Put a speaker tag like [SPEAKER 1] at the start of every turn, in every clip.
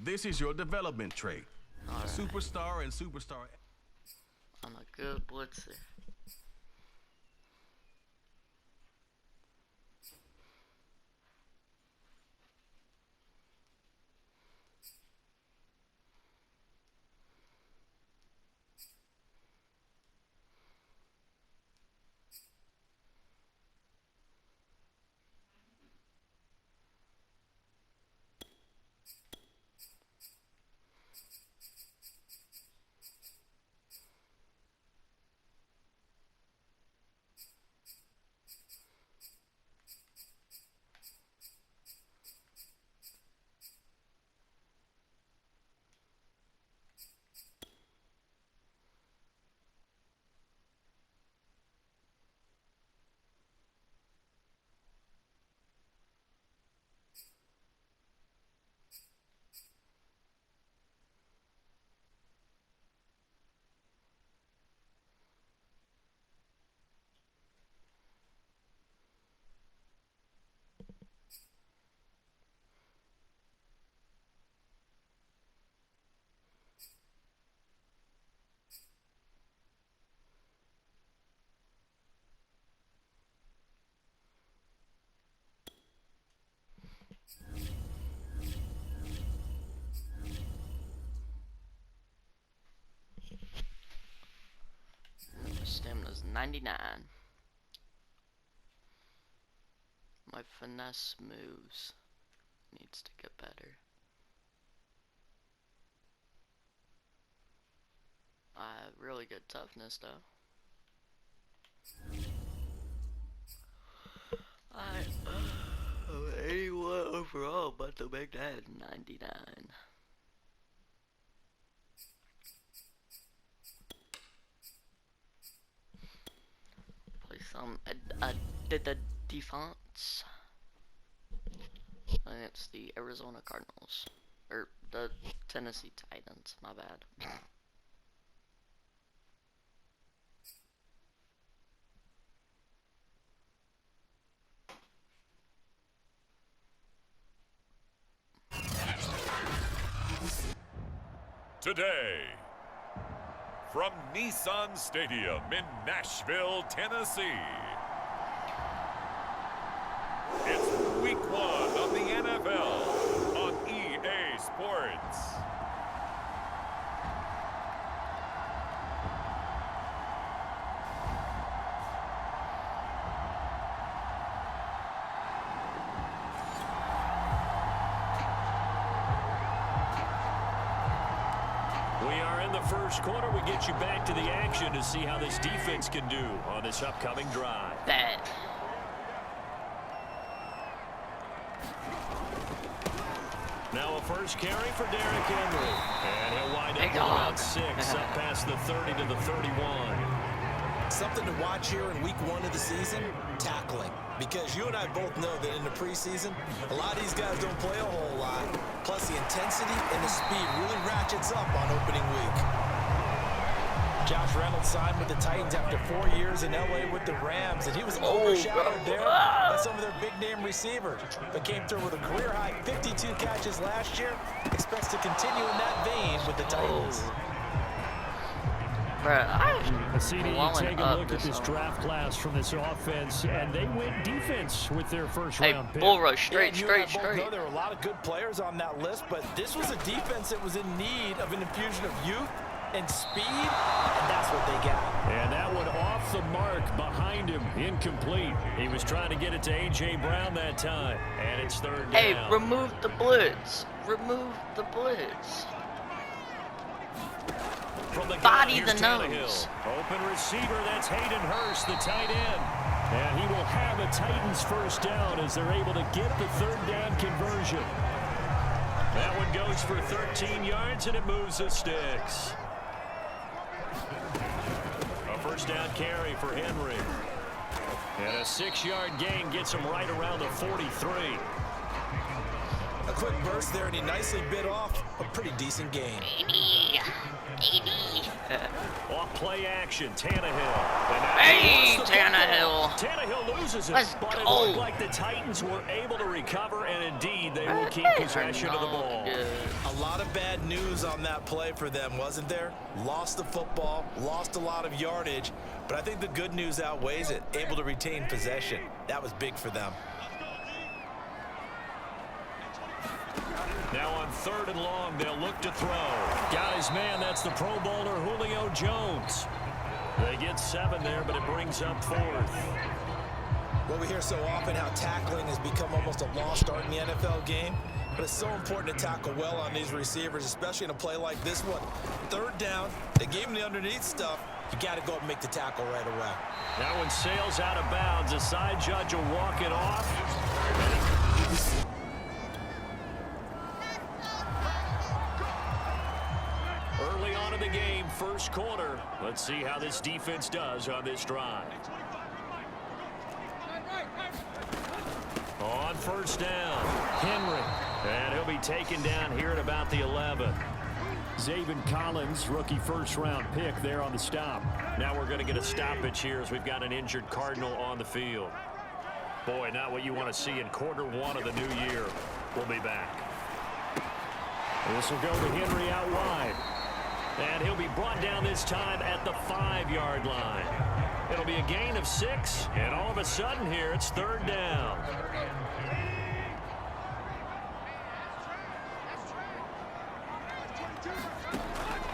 [SPEAKER 1] This is your development trait.
[SPEAKER 2] All right.
[SPEAKER 1] Superstar and superstar.
[SPEAKER 2] I'm a good blitzer. Stamina's 99. My finesse moves needs to get better. I have really good toughness though. I'm 81 overall, but to make that 99. Play some did the defense against the Arizona Cardinals or the Tennessee Titans. My bad.
[SPEAKER 3] Today, from Nissan Stadium in Nashville, Tennessee, it's Week 1 of the NFL on EA Sports.
[SPEAKER 4] First quarter, we get you back to the action to see how this defense can do on this upcoming drive.
[SPEAKER 2] Bad.
[SPEAKER 4] Now a first carry for Derrick Henry. And he'll wind up about 6, up past the 30 to the 31.
[SPEAKER 5] Something to watch here in week 1 of the season, tackling. Because you and I both know that in the preseason, a lot of these guys don't play a whole lot. Plus the intensity and the speed really ratchets up on opening week. Josh Reynolds signed with the Titans after 4 years in LA with the Rams, and he was overshadowed there by some of their big-name receivers, but came through with a career-high 52 catches last year. Expects to continue in that vein with the Titans.
[SPEAKER 4] CD, you take a look at this draft class from this offense, and they went defense with their first-round pick.
[SPEAKER 2] Bull rush, straight.
[SPEAKER 5] Know there were a lot of good players on that list, but this was a defense that was in need of an infusion of youth and speed, and that's what they got.
[SPEAKER 4] And that one off the mark behind him, incomplete. He was trying to get it to A.J. Brown that time, and it's third down.
[SPEAKER 2] Hey, remove the blitz. Remove the blitz.
[SPEAKER 4] From the
[SPEAKER 2] body the
[SPEAKER 4] Tannehill.
[SPEAKER 2] nose.
[SPEAKER 4] Open receiver, that's Hayden Hurst, the tight end. And he will have a Titans first down as they're able to get the third down conversion. That one goes for 13 yards, and it moves the sticks. A first down carry for Henry. And a 6-yard gain gets him right around the 43.
[SPEAKER 5] A quick burst there, and he nicely bit off a pretty decent gain.
[SPEAKER 2] 80.
[SPEAKER 4] Off play action, Tannehill.
[SPEAKER 2] Hey, Tannehill.
[SPEAKER 4] Tannehill loses it,
[SPEAKER 2] Let's
[SPEAKER 4] but it
[SPEAKER 2] go.
[SPEAKER 4] looked like the Titans were able to recover, and indeed they will keep possession of the ball.
[SPEAKER 5] A lot of bad news on that play for them, wasn't there? Lost the football, lost a lot of yardage, but I think the good news outweighs it. Able to retain possession. That was big for them.
[SPEAKER 4] Now on 3rd and long, they'll look to throw. Guys, man, that's the Pro Bowler Julio Jones. They get 7 there, but it brings up 4th.
[SPEAKER 5] Well, we hear so often how tackling has become almost a lost art in the NFL game, but it's so important to tackle well on these receivers, especially in a play like this one. 3rd down, they gave him the underneath stuff. You got to go up and make the tackle right away.
[SPEAKER 4] That one sails out of bounds. The side judge will walk it off. Early on in the game, first quarter. Let's see how this defense does on this drive. On 1st down, Henry. And he'll be taken down here at about the 11. Zaven Collins, rookie 1st-round pick there on the stop. Now we're going to get a stoppage here as we've got an injured Cardinal on the field. Boy, not what you want to see in quarter 1 of the new year. We'll be back. This will go to Henry out wide. And he'll be brought down this time at the 5-yard line. It'll be a gain of 6, and all of a sudden here, it's 3rd down.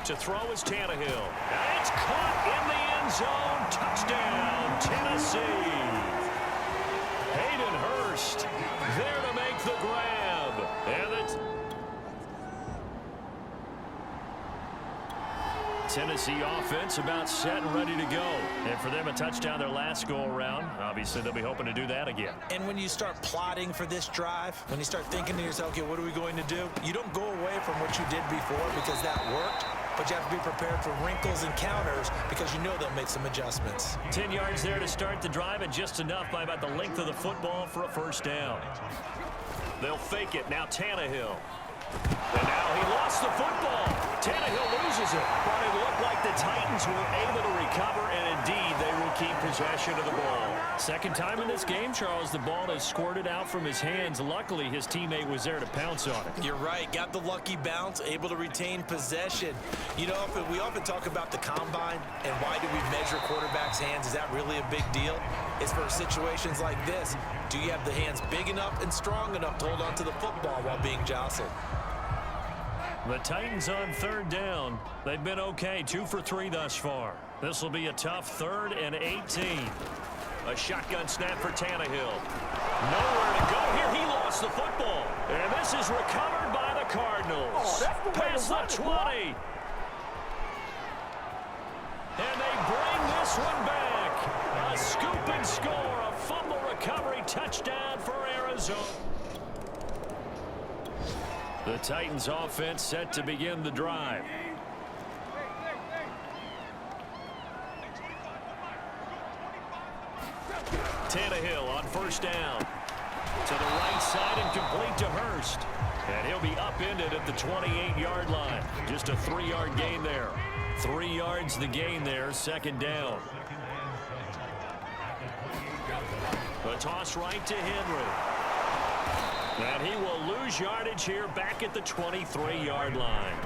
[SPEAKER 4] To throw is Tannehill. And it's caught in the end zone. Touchdown, Tennessee. Hayden Hurst there to make the grab. And it's Tennessee offense about set and ready to go. And for them, a touchdown their last go-around. Obviously, they'll be hoping to do that again.
[SPEAKER 5] And when you start plotting for this drive, when you start thinking to yourself, okay, what are we going to do? You don't go away from what you did before because that worked, but you have to be prepared for wrinkles and counters because you know they'll make some adjustments.
[SPEAKER 4] 10 yards there to start the drive, and just enough by about the length of the football for a 1st down. They'll fake it. Now Tannehill. And now he lost the football. Tannehill loses it. But it looked like the Titans were able to recover, and indeed they will keep possession of the ball. Second time in this game, Charles, the ball has squirted out from his hands. Luckily, his teammate was there to pounce on it.
[SPEAKER 5] You're right. Got the lucky bounce, able to retain possession. You know, we often talk about the combine and why do we measure quarterbacks' hands. Is that really a big deal? It's for situations like this. Do you have the hands big enough and strong enough to hold on to the football while being jostled?
[SPEAKER 4] The Titans on 3rd down. They've been okay, 2 for 3 thus far. This will be a tough 3rd and 18. A shotgun snap for Tannehill. Nowhere to go here. He lost the football. And this is recovered by the Cardinals. Past the 20. And they bring this one back. A scoop and score. A fumble recovery touchdown for Arizona. The Titans offense set to begin the drive. Tannehill on 1st down. To the right side and complete to Hurst. And he'll be upended at the 28-yard line. Just a 3-yard gain there. 3 yards the gain there, 2nd down. A toss right to Henry. And he will lose yardage here back at the 23-yard line.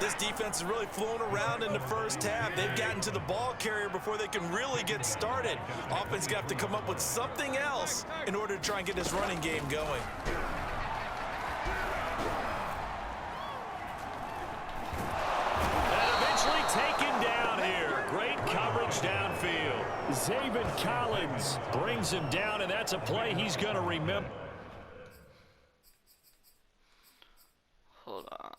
[SPEAKER 5] This defense is really flown around in the first half. They've gotten to the ball carrier before they can really get started. Offense got to come up with something else in order to try and get this running game going.
[SPEAKER 4] And eventually taken down here. Great coverage downfield. Zaven Collins brings him down, and that's a play he's going to remember.
[SPEAKER 2] Hold on.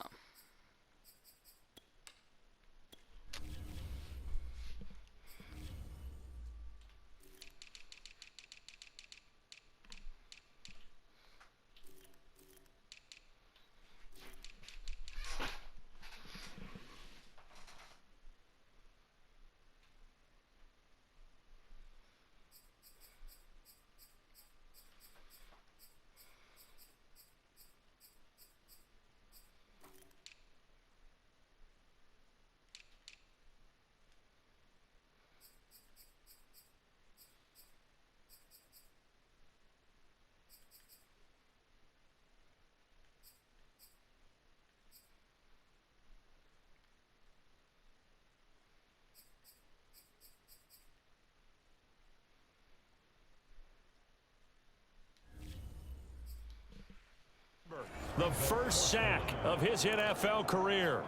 [SPEAKER 4] the first sack of his NFL career.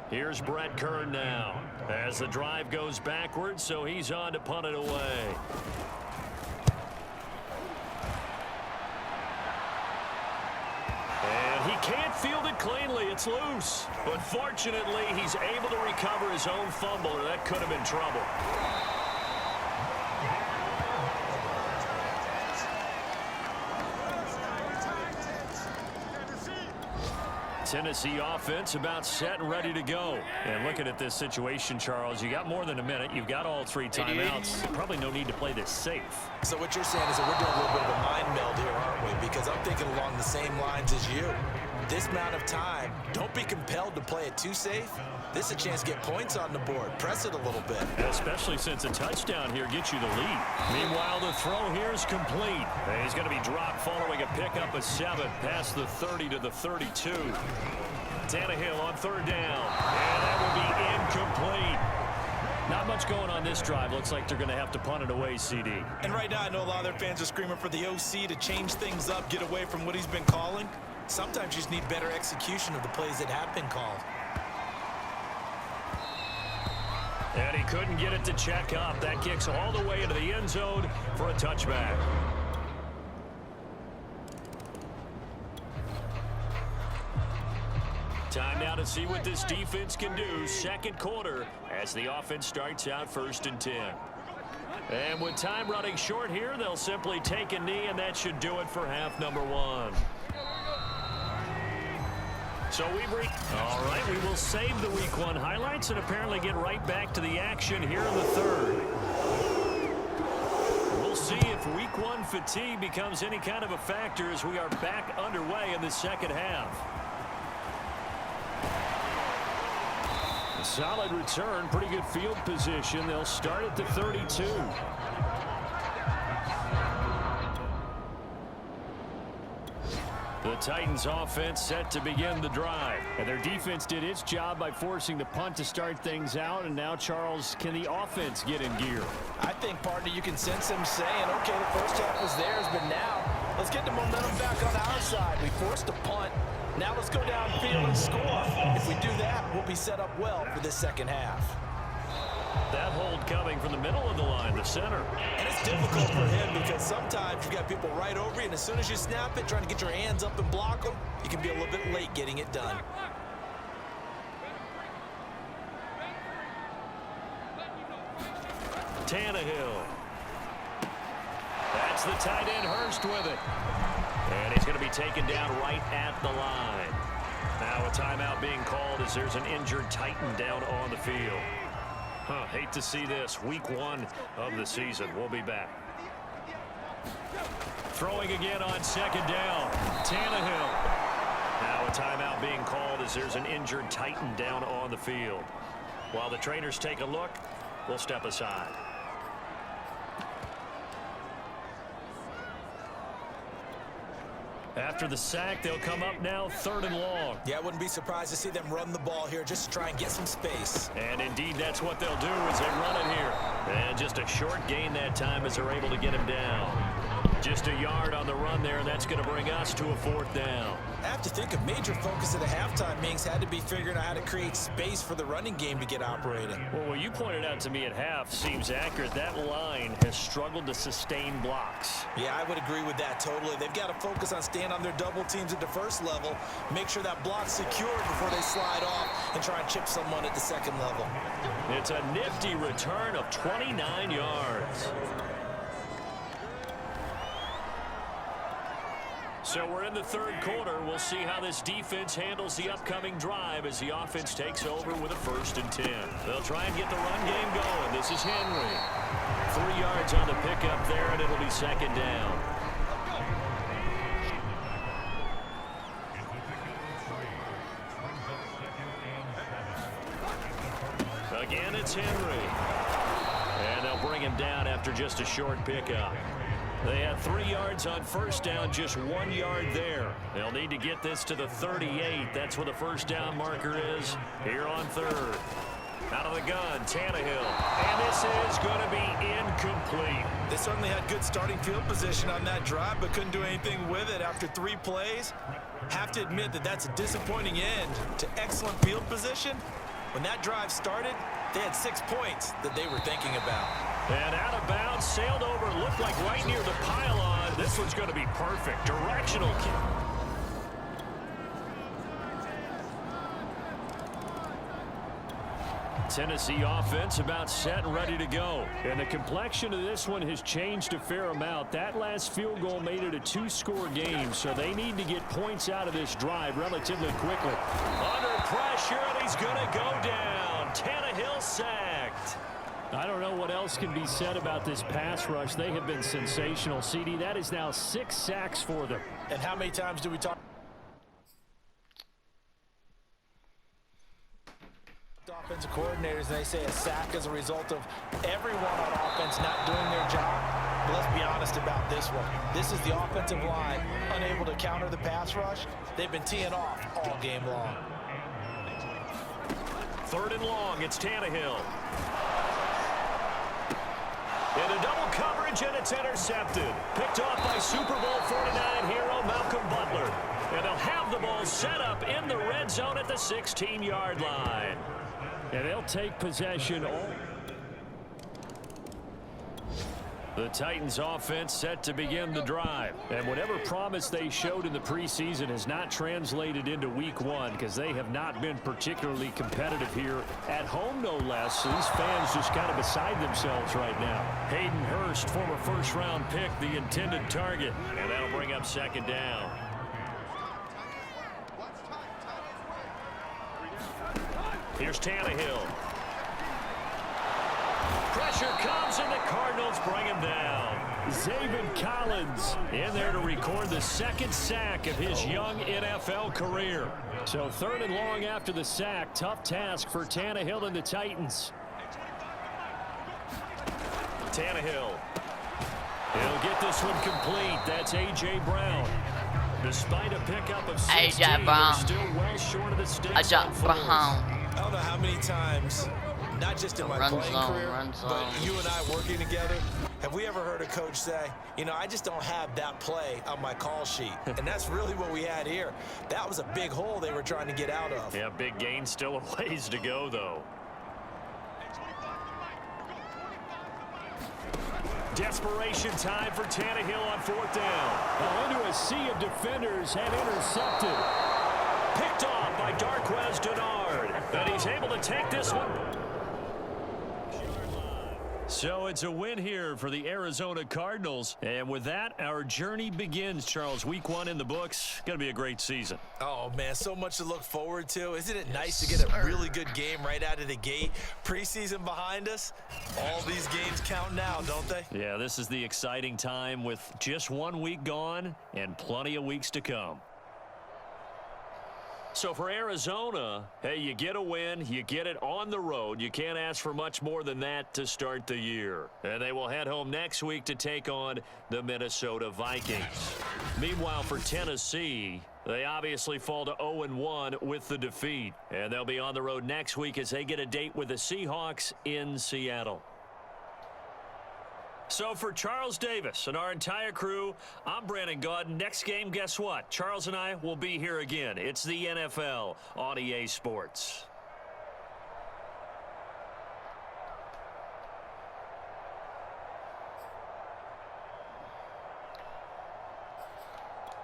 [SPEAKER 4] Here's Brett Kern now as the drive goes backwards, so he's on to punt it away. And he can't field it cleanly. It's loose. But fortunately, he's able to recover his own fumble, or that could have been trouble. Tennessee offense about set and ready to go. And looking at this situation, Charles, you got more than a minute. You've got all 3 timeouts. Probably no need to play this safe.
[SPEAKER 5] So what you're saying is that we're doing a little bit of a mind meld here, aren't we? Because I'm thinking along the same lines as you. This amount of time, don't be compelled to play it too safe. This is a chance to get points on the board. Press it a little bit.
[SPEAKER 4] Especially since a touchdown here gets you the lead. Meanwhile, the throw here is complete. And he's going to be dropped following a pickup of 7 past the 30 to the 32. Tannehill on 3rd down. And that will be incomplete. Not much going on this drive. Looks like they're going to have to punt it away, CD.
[SPEAKER 5] And right now, I know a lot of their fans are screaming for the OC to change things up, get away from what he's been calling. Sometimes you just need better execution of the plays that have been called.
[SPEAKER 4] And he couldn't get it to check up. That kicks all the way into the end zone for a touchback. Time now to see what this defense can do. 2nd quarter as the offense starts out 1st and 10. And with time running short here, they'll simply take a knee, and that should do it for half number 1. So all right, we will save the Week 1 highlights and apparently get right back to the action here in the 3rd. We'll see if Week 1 fatigue becomes any kind of a factor as we are back underway in the 2nd half. A solid return, pretty good field position. They'll start at the 32. The Titans offense set to begin the drive. And their defense did its job by forcing the punt to start things out. And now, Charles, can the offense get in gear?
[SPEAKER 5] I think, partner, you can sense them saying, okay, the first half was theirs, but now let's get the momentum back on our side. We forced a punt. Now let's go downfield and score. If we do that, we'll be set up well for this 2nd half.
[SPEAKER 4] That hold coming from the middle of the line, the center.
[SPEAKER 5] And it's difficult for him because sometimes you've got people right over you, and as soon as you snap it, trying to get your hands up and block them, you can be a little bit late getting it done.
[SPEAKER 4] Tannehill. That's the tight end, Hurst, with it. And he's going to be taken down right at the line. Now a timeout being called as there's an injured Titan down on the field. Hate to see this. Week 1 of the season. We'll be back. Throwing again on 2nd down. Tannehill. Now a timeout being called as there's an injured Titan down on the field. While the trainers take a look, we'll step aside. After the sack, they'll come up now 3rd and long.
[SPEAKER 5] Yeah, I wouldn't be surprised to see them run the ball here just to try and get some space.
[SPEAKER 4] And indeed, that's what they'll do as they run it here. And just a short gain that time as they're able to get him down. Just a yard on the run there, and that's going to bring us to a 4th down.
[SPEAKER 5] I have to think a major focus at the halftime meetings had to be figuring out how to create space for the running game to get operating.
[SPEAKER 4] Well, what you pointed out to me at half seems accurate. That line has struggled to sustain blocks.
[SPEAKER 5] Yeah, I would agree with that totally. They've got to focus on staying on their double teams at the 1st level, make sure that block's secured before they slide off and try and chip someone at the 2nd level.
[SPEAKER 4] It's a nifty return of 29 yards. So we're in the 3rd quarter. We'll see how this defense handles the upcoming drive as the offense takes over with a 1st and 10. They'll try and get the run game going. This is Henry. 3 yards on the pickup there, and it'll be 2nd down. Again, it's Henry. And they'll bring him down after just a short pickup. They had 3 yards on 1st down, just 1 yard there. They'll need to get this to the 38. That's where the 1st down marker is here on 3rd. Out of the gun, Tannehill. And this is going to be incomplete.
[SPEAKER 5] They certainly had good starting field position on that drive, but couldn't do anything with it after 3 plays. Have to admit that that's a disappointing end to excellent field position. When that drive started, they had 6 points that they were thinking about.
[SPEAKER 4] And out of bounds, sailed over, looked like right near the pylon. This one's going to be perfect. Directional kick. Tennessee offense about set and ready to go. And the complexion of this one has changed a fair amount. That last field goal made it a 2-score game, so they need to get points out of this drive relatively quickly. Under pressure, and he's going to go down. Tannehill sacked. I don't know what else can be said about this pass rush. They have been sensational. CD, that is now 6 sacks for them.
[SPEAKER 5] And how many times do we talk offensive coordinators, and they say a sack as a result of everyone on offense not doing their job? But let's be honest about this one. This is the offensive line unable to counter the pass rush. They've been teeing off all game long.
[SPEAKER 4] 3rd and long, it's Tannehill. In a double coverage, and it's intercepted. Picked off by Super Bowl 49 hero Malcolm Butler. And they'll have the ball set up in the red zone at the 16-yard line. And they'll take possession. The Titans offense set to begin the drive. And whatever promise they showed in the preseason has not translated into week 1 because they have not been particularly competitive here at home, no less. So these fans just kind of beside themselves right now. Hayden Hurst, former 1st-round pick, the intended target. And that'll bring up 2nd down. Here's Tannehill. Pressure comes, and the Cardinals bring him down. Zaven Collins in there to record the 2nd sack of his young NFL career. So 3rd and long after the sack. Tough task for Tannehill and the Titans. Tannehill. He'll get this one complete. That's A.J. Brown. Despite a pickup of 16, they're still well short of the stakes.
[SPEAKER 5] I don't know how many times, not just in my playing career, but you and I working together, have we ever heard a coach say, you know, I just don't have that play on my call sheet. And that's really what we had here. That was a big hole they were trying to get out of.
[SPEAKER 4] Yeah, big gain, still a ways to go, though. Desperation time for Tannehill on 4th down. Into a sea of defenders and intercepted. Picked off by Darqueze Dennard. And he's able to take this one. So it's a win here for the Arizona Cardinals. And with that, our journey begins, Charles. Week 1 in the books. Going to be a great season.
[SPEAKER 5] Oh, man, so much to look forward to. Isn't it nice to get a really good game right out of the gate? Preseason behind us. All these games count now, don't they?
[SPEAKER 4] Yeah, this is the exciting time with just 1 week gone and plenty of weeks to come. So for Arizona, hey, you get a win, you get it on the road. You can't ask for much more than that to start the year. And they will head home next week to take on the Minnesota Vikings. Meanwhile, for Tennessee, they obviously fall to 0-1 with the defeat. And they'll be on the road next week as they get a date with the Seahawks in Seattle. So for Charles Davis and our entire crew, I'm Brandon Gaudin. Next game, guess what? Charles and I will be here again. It's the NFL on EA Sports.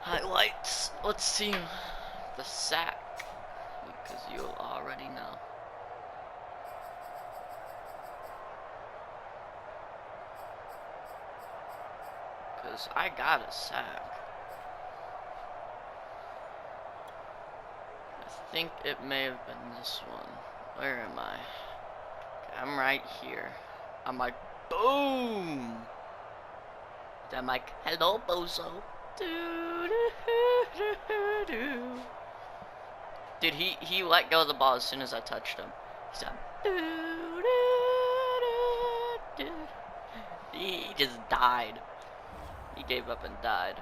[SPEAKER 2] Highlights. Let's see the sack, because you'll already know. Because I got a sack. I think it may have been this one. Where am I? Okay, I'm right here. I'm like, boom! Then I'm like, hello, bozo. Dude, he let go of the ball as soon as I touched him. He's like, he just died. He gave up and died.